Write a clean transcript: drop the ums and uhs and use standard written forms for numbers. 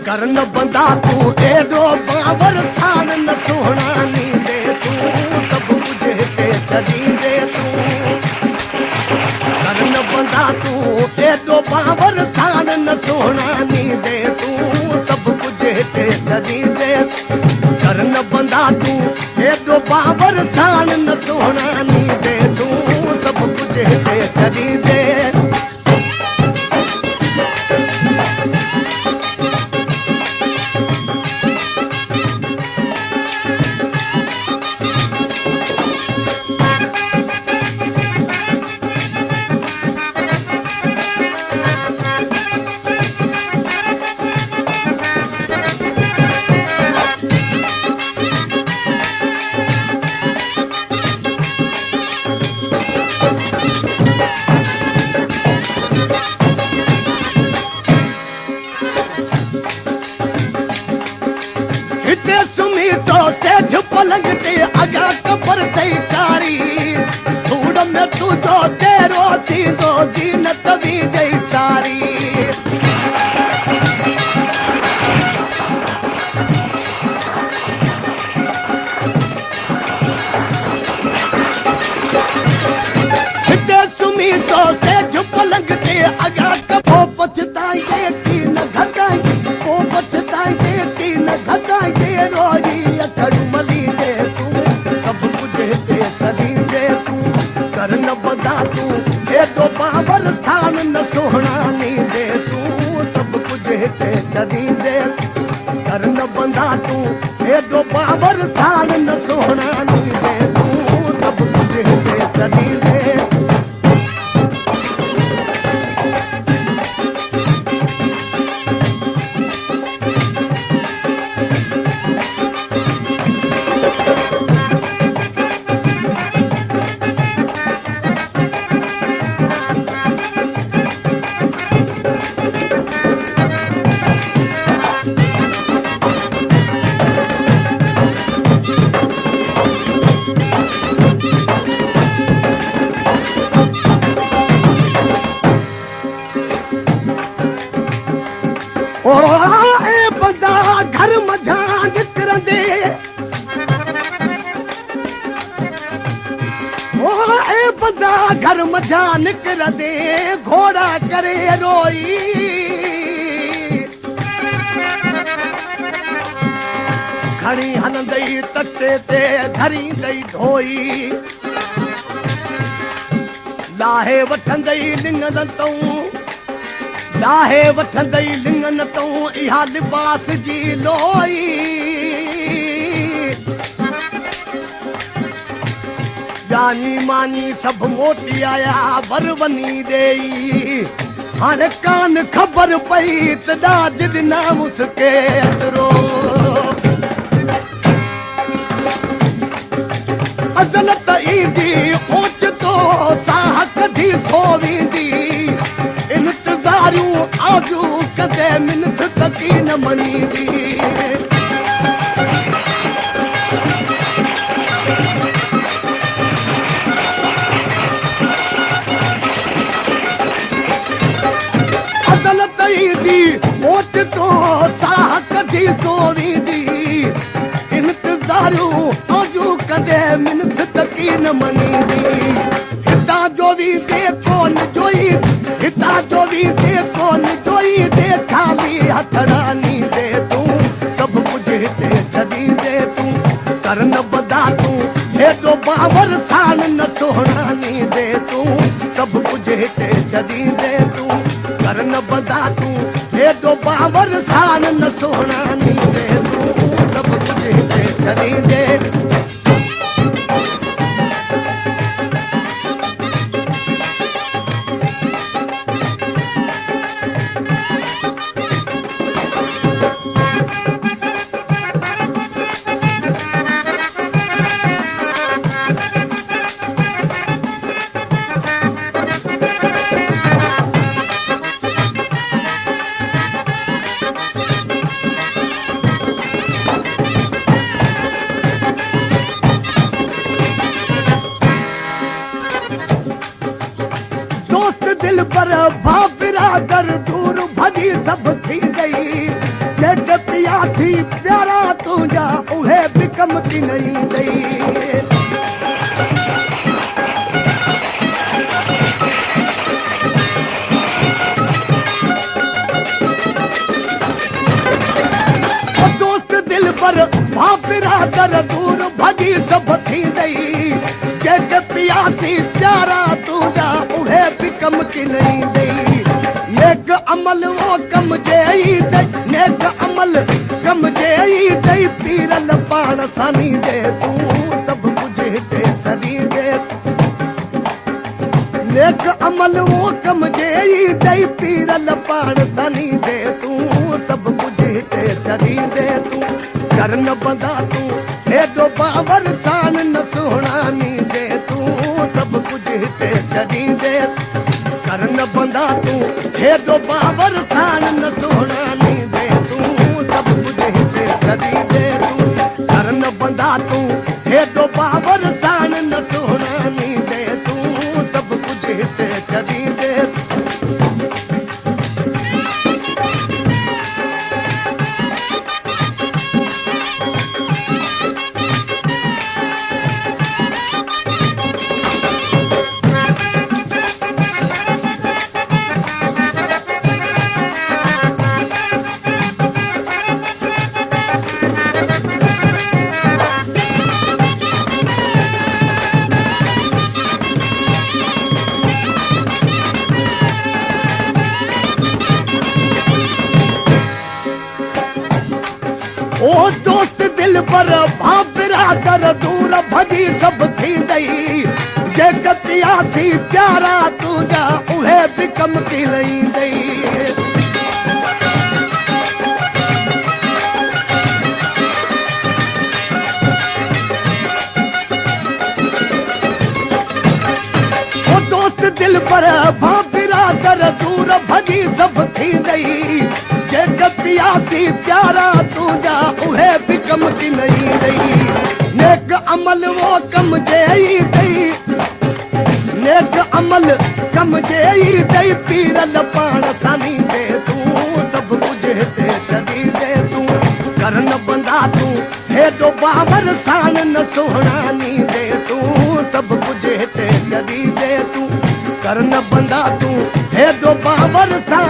करन बंदा तू एडो बावर सान न सोहना नी दे तू सब कुछ ते छड़ी दे तू करन बंदा तू एडो बावर सान न सोहना नी दे तू सब कुछ ते छड़ी दे करन बंदा तू एडो बावर सान न सोहना नी दे तू सब कुछ ते छड़ी दे पलंग ते अगा कबर ते कारी धूड़ में तुझो तेरो थी दो जीनत भी गई सारी हिते सुमी तो से जो पलंग ते अगा कबो पछताए की न घटाई वो पछताए की न घटाई दे रोई अखड़ मली दे तू सब कुछ ते छड़ी दे तू करन बंदा तू एडो बावर स्थान न सोहना नी दे तू सब कुछ ते छड़ी दे करन बंदा तू एडो बावर स्थान न सोहना नी दे तू सब कुछ ते छड़ी दे ओ ए बंदा घर मझा निकरंदे ओ ए बंदा घर मझा निकरंदे घोड़ा करे रोई खड़ी हलंदई तटे ते धरींदई ढोई लाहे वठंदई लिंगन तूं लाहे वठंदई लिंगन तूं इहा लिबास जी लोई जानी मानी सब मोटी आया बरवनी देई हाणे कान खबर पई त ॾाज ॾिना मुस्के अतरो अज़ल त ईंदी ओचितो साह कढी सो वेंदी इंतज़ारियूं आजू कदे मिनत तकी न मनीदी अज़ल त ईंदी ओचितो साह कढी सो वेंदी इंतज़ारियूं आजू कदे मिनत तकी न मनीदी हितां जो भी दे कोन जोई हितां जो भी दे कोन जोई दे खाली हथड़ानी दे तू सब कुछ हिते छड़ी दे तू करन बंदा तू हेडो बावर सान न सोहणानी दे तू सब कुछ हिते छड़ी दे तू करन बंदा तू हेडो बावर सान न सोहणानी दे तू सब कुछ हिते छड़ी दे दिल पर भाव बिरादर दूर भली सब थी गई। पियासी प्यारा तुझा उहे भी कम की नहीं दई। दोस्त दिल पर भां बिरादर दूर भगी सब थी दई। जग पियासी प्यारा तुझा उहे भी कम की नहीं दई। नेक अमल वो कम जेई दई, नेक अमल कम जेई दई। पीरल पाण सानी दे तू सब कुछ हिते छड़ी दे। नेक अमल वो कम जेई दई। पीरल पाण सानी दे तू सब कुछ हिते छड़ी दे तू। करन बंदा तू हेडो बावर सान न सुहणानी दे तू सब कुछ हिते छड़ी दे। करन बंदा तू हेडो बावर सान न सुहणानी दे तू सब कुछ हिते छड़ी दे तू। करन बंदा तू हेडो बावर सान न सुहणानी दे तू सब कुछ हिते छड़ी दे। ओ दोस्त दिल पर भां बिरादर दूर भजी सब थी दई। जग पियासी प्यारा तुझा उहे भी कम की नहीं दई। ओ दोस्त दिल पर भां बिरादर दूर भजी सब थी दई। जग पियासी प्यारा तुझा उहे भी कम की नहीं दई। नेक अमल वो कम जेई दई। नेक अमल कम जेई दई। पीरल पाण सानी दे तू सब कुछ हिते छड़ी दे तू। करन बंदा तू हेडो बावर सान न सुहणानी दे तू सब कुछ हिते छड़ी दे तू। करन बंदा तू हेडो बावर सान